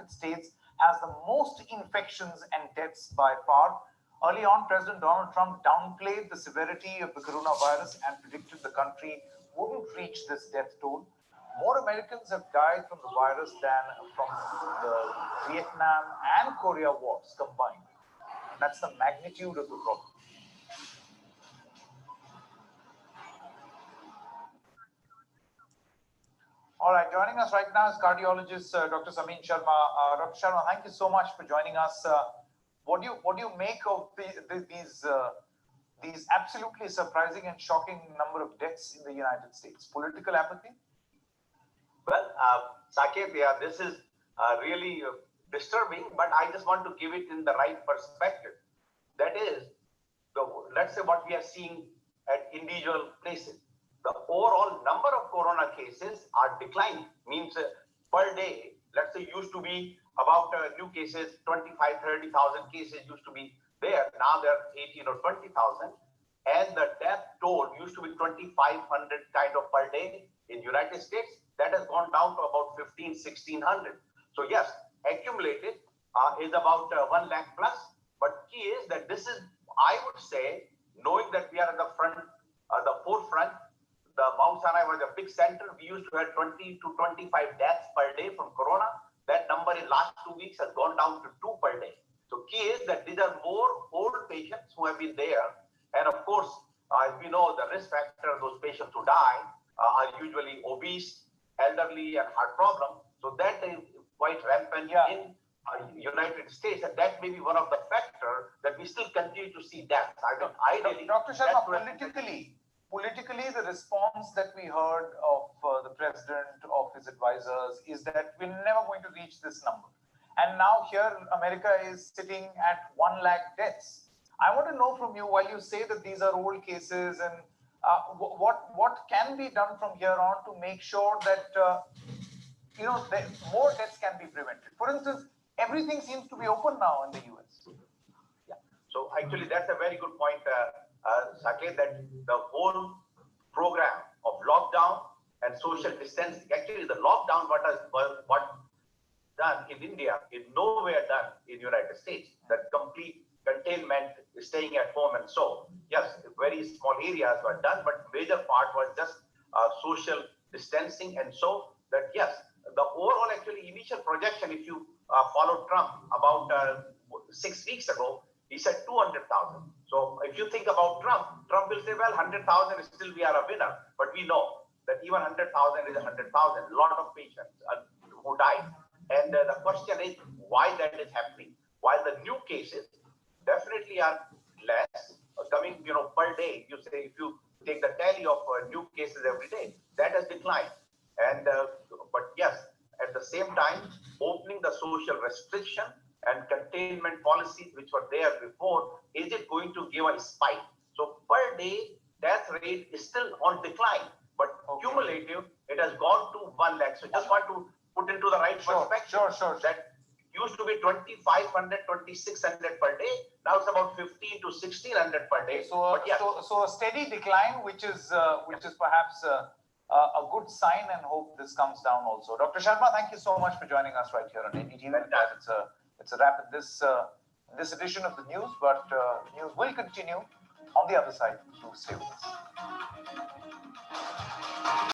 United States has the most infections and deaths by far. Early on, President Donald Trump downplayed the severity of the coronavirus and predicted the country wouldn't reach this death toll. More Americans have died from the virus than from the Vietnam and Korea wars combined. That's the magnitude of the problem. All right, joining us right now is cardiologist Dr.Samin Sharma. Dr. Sharma, thank you so much for joining us. What do you make of these absolutely surprising and shocking number of deaths in the United States? Political apathy? Well, Saket, yeah, this is really disturbing, but I just want to give it in the right perspective. That is, let's say what we are seeing at individual places. The overall number of corona cases are declining, means per day, let's say used to be about new cases, 25, 30,000 cases used to be there. Now there are 18 or 20,000. And the death toll used to be 2,500 kind of per day in United States. That has gone down to about 1,500, 1,600. So yes, accumulated is about 1 lakh plus. But key is that this is, I would say, knowing that we are at the front, the forefront, the Mount Sinai was a big center. We used to have 20 to 25 deaths per day from corona. That number in last 2 weeks has gone down to 2 per day. So key is that these are more old patients who have been there. And of course, as we know, the risk factor of those patients who die are usually obese, elderly, and heart problem. So that is quite rampant in United States, and that may be one of the factors that we still continue to see deaths. Dr. Sharma, politically, the response that we heard of the president, of his advisors, is that we're never going to reach this number. And now here, America is sitting at 1 lakh deaths. I want to know from you, while you say that these are old cases, and what can be done from here on to make sure that more deaths can be prevented? For instance, everything seems to be open now in the US. Yeah. So actually, that's a very good point, Saket, that the whole program of lockdown and social distancing, actually the lockdown what done in India is nowhere done in United States. That complete containment, staying at home, and so yes, very small areas were done, but major part was just social distancing, and so that yes, the overall actually initial projection, if you followed Trump about 6 weeks ago, he said 200,000. So if you think about Trump will say, well, 100,000 still we are a winner, but we know that even 100,000 is 100,000. A lot of patients who died, and the question is why that is happening. While the new cases definitely are less coming, per day. You say if you take the tally of new cases every day, that has declined. And but yes, at the same time, opening the social restriction and containment policies which were there before, is it going to give a spike? So per day, death rate is still on decline, but cumulative, it has gone to 1 lakh. So just want to put into the right perspective. Sure. That used to be 2,500, 2,600 per day. Now it's about 1,500 to 1,600 per day. So a steady decline, which is perhaps a good sign, and hope this comes down also. Dr. Sharma, thank you so much for joining us right here on NDTV. It's a wrap in this edition of the news, but news will continue on the other side. Do stay with us.